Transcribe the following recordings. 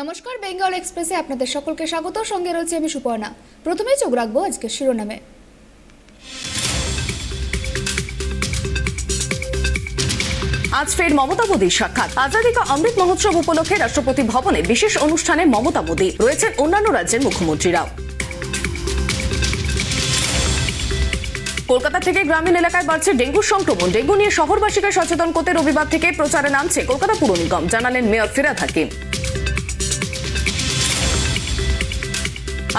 নমস্কার, বেঙ্গল এক্সপ্রেসে আপনাদের সকলকে স্বাগত। সঙ্গে রয়েছে আমি সুপর্ণা। প্রথমেই চোখ রাখবো আজকের শিরোনামে। আজ ফের মমতা মোদীর সাক্ষাৎ। আজাদী কা অমৃত মহোৎসব উপলক্ষে রাষ্ট্রপতি ভবনে বিশেষ অনুষ্ঠানে মমতা মোদী, রয়েছেন অন্যান্য রাজ্যের মুখ্যমন্ত্রীরাও। কলকাতা থেকে গ্রামীণ এলাকায় বাড়ছে ডেঙ্গুর সংক্রমণ। ডেঙ্গু নিয়ে শহরবাসীকে সচেতন করতে রবিবার থেকে প্রচারে নামছে কলকাতা পুর নিগম, জানালেন মেয়র ফিরহাদ হাকিম।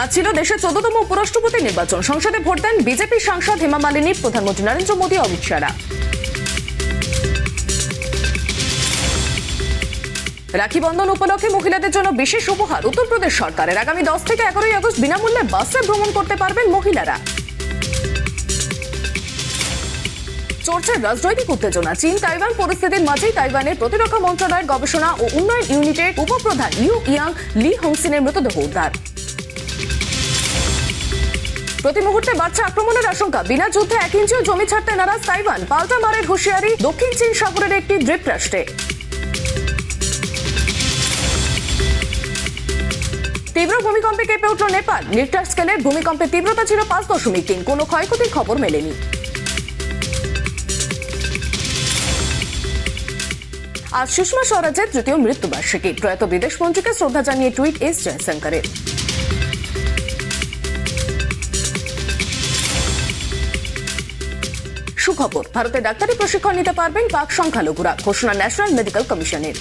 আজ ছিল দেশের 14তম উপরাষ্ট্রপতি নির্বাচন। সংসদে ভোট দেন বিজেপি সাংসদ হেমা মালিনী, প্রধানমন্ত্রী নরেন্দ্র মোদী, অমিত শাহরা। রাখি বন্ধন উপলক্ষে মহিলাদের জন্য বিশেষ উপহার উত্তরপ্রদেশ সরকারের। আগামী 10 থেকে 11 আগস্ট বিনামূল্যে বাসে ভ্রমণ করতে পারবেন মহিলারা। চলছে রাজনৈতিক উত্তেজনা। চীন তাইওয়ান পরিস্থিতির মাঝেই তাইওয়ানের প্রতিরক্ষা মন্ত্রণালয়ের গবেষণা ও উন্নয়ন ইউনিটের উপপ্রধান লিউ ইয়াং লি হংসিনের মৃতদেহ উদ্ধার। প্রতি মুহূর্তে বাড়ছে আক্রমণের আশঙ্কা। বিনা যুদ্ধে 1 ইঞ্চিও জমি ছাড়তে নারাজ তাইওয়ান। পাল্টা মারের হুঁশিয়ারি দক্ষিণ চীন সাগরের একটি দ্বীপ রাষ্ট্রে। তীব্র ভূমিকম্পে কেঁপে উঠল নেপাল। রিক্টার স্কেলের ভূমিকম্পের তীব্রতা ছিল 5.3। কোনো ক্ষয়ক্ষতির খবর মেলেনি। আজ সুষমা স্বরাজের 3য় মৃত্যুবার্ষিকী। প্রয়াত বিদেশ মন্ত্রীকে শ্রদ্ধা জানিয়ে টুইট এস জয়শঙ্করের। সুখবর, ভারতে ডাক্তারি প্রশিক্ষণ নিতে পারবেন পাক সংখ্যালঘুরা, ঘোষণা ন্যাশনাল মেডিকেল কমিশনের।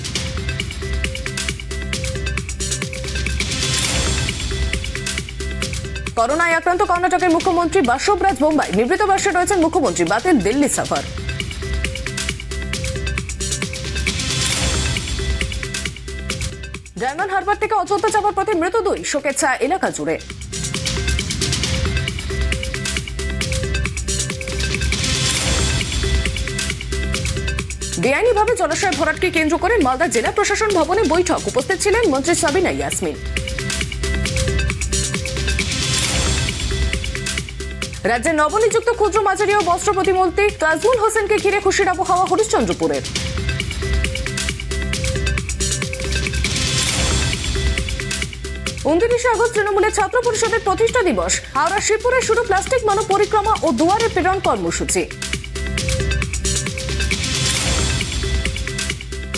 করোনায় আক্রান্ত কর্ণাটকের মুখ্যমন্ত্রী বাসবরাজ বোম্বাই। নিবৃত বাসে রয়েছেন মুখ্যমন্ত্রী, বাতিল দিল্লি সফর। ডায়মন্ড হারবার থেকে অযোধ্যা যাওয়ার পথে মৃত 2, শোকের ছায়া এলাকা জুড়ে। বেআইনিভাবে জলাশয় ভরাটকে কেন্দ্র করে মালদা জেলা প্রশাসন ভবনে বৈঠক। উপস্থিত ছিলেন মন্ত্রী সাবিনা ইয়াসমিন। রাজ্যের নবনিযুক্ত ক্ষুদ্র মাঝারি ও বস্ত্র প্রতিমন্ত্রী তাজমুল হোসেনকে ঘিরে খুশির আবহাওয়া হরিশ্চন্দ্রপুরের। 29 আগস্ট তৃণমূলের ছাত্র পরিষদের প্রতিষ্ঠা দিবস। হাওড়া শিবপুরে শুরু প্লাস্টিক মানব পরিক্রমা ও দুয়ারে প্রেরণ কর্মসূচি।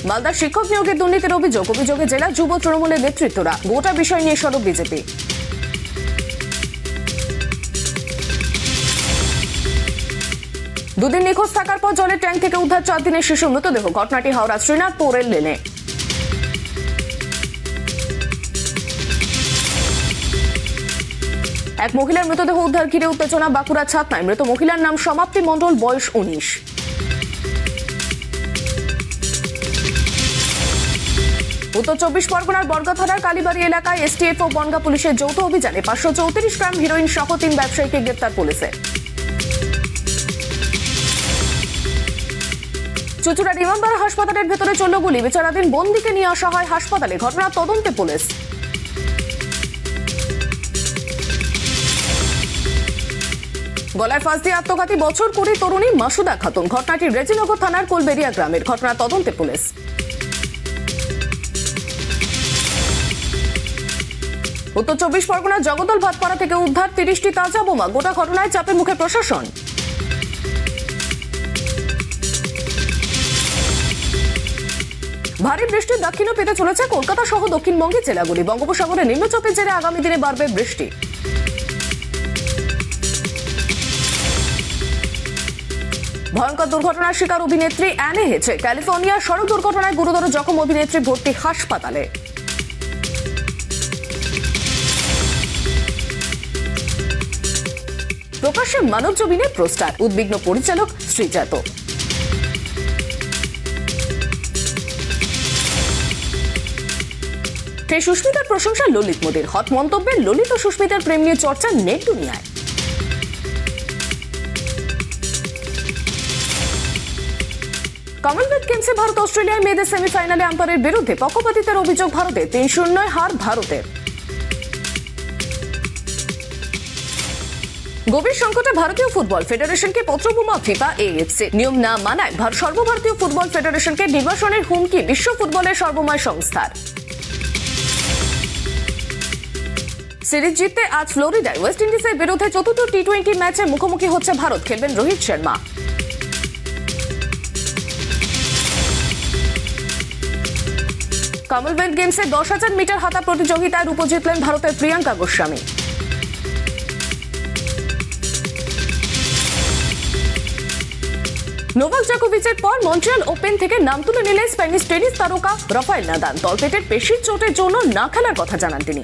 মালদার শিক্ষক নিয়োগের দুর্নীতির অভিযোগে জেলা যুব তৃণমূলের নেতৃত্বরা। গোটা বিষয় নিয়ে সরব বিজেপি। দুদিন নিখোঁজ থাকার পর জলের ট্যাঙ্ক থেকে উদ্ধার 4 দিনের শিশুর মৃতদেহ। ঘটনাটি হাওড়া শ্রীনাথপুরের লেনে। এক মহিলার মৃতদেহ উদ্ধার ঘিরে উত্তেজনা বাঁকুড়া ছাতনায়। মৃত মহিলার নাম সমাপ্তি মণ্ডল, বয়স 19। উত্তর 24 পরগনার বর্গা থানার কালীবাড়ি এলাকায় এসটিএফ ও বনগাঁ পুলিশের যৌথ অভিযানে 534 গ্রাম হিরোইন সহ 3 ব্যবসায়ীকে গ্রেপ্তার পুলিশে। চুচুড়ার ইমামবাড়া হাসপাতালের ভেতরে চলল গুলি। বিচারাধীন বন্দীকে নিয়ে আসা হয় হাসপাতালে। ঘটনার তদন্তে পুলিশ। গলায় ফাঁস দিয়ে আত্মঘাতী বছর 20 তরুণী মাসুদা খাতুন। ঘটনাটি রেজিনগর থানার কোলবেরিয়া গ্রামের। ঘটনার তদন্তে পুলিশ। উত্তর 24 পরগনার জগদল ভাতপাড়া থেকে উদ্ধার 30টি তাজা বোমা। গোটা ঘটনায় চাপের মুখে প্রশাসন। ভারী বৃষ্টির দাক্ষিণ্য পেতে চলেছে কলকাতা সহ দক্ষিণবঙ্গের জেলাগুলি। বঙ্গোপসাগরে নিম্নচাপের জেরে আগামী দিনে বাড়বে বৃষ্টি। ভয়ঙ্কর দুর্ঘটনার শিকার অভিনেত্রী অ্যানে হেচে। ক্যালিফোর্নিয়ার সড়ক দুর্ঘটনায় গুরুতর জখম অভিনেত্রী, ভর্তি হাসপাতালে। প্রকাশ্যে মানবজমিনের পোস্টার, উদ্বিগ্ন পরিচালক শ্রীজাত। ফের সুস্মিতার প্রশংসা ললিত মোদীর। হট মন্তব্যে ললিত ও সুস্মিতার প্রেম নিয়ে চর্চা নেট দুনিয়ায়। কমনওয়েলথ গেমসে ভারত অস্ট্রেলিয়ায় মেয়েদের সেমিফাইনালে আম্পায়ারের বিরুদ্ধে পক্ষপাতিত্বের অভিযোগ ভারতের। 3-0 হার ভারতের। গভীর সংকটে ভারতীয় ফুটবল ফেডারেশনকে পত্রবোমা ফিফা এএফসি। নিয়ম না মানায় সর্বভারতীয় ফুটবল ফেডারেশনকে নির্বাসনের হুমকি বিশ্ব ফুটবলের সর্বময় সংস্থার। সিরিজ জিততে আজ ফ্লোরিডায় ওয়েস্ট ইন্ডিজের বিরুদ্ধে চতুর্থ টি-20 ম্যাচে মুখোমুখি হচ্ছে ভারত। খেলবেন রোহিত শর্মা। কমনওয়েলথ গেমসে 10,000 মিটার হাতা প্রতিযোগিতায় রূপো জিতলেন ভারতের প্রিয়াঙ্কা গোস্বামী। নোভাক জোকোভিচের পর মন্ট্রিয়াল ওপেন থেকে নাম তুলে নিলেন স্প্যানিশ টেনিস তারকা রাফায়েল নাদাল। তলপেটের পেশির চোটের জন্য না খেলার কথা জানান তিনি।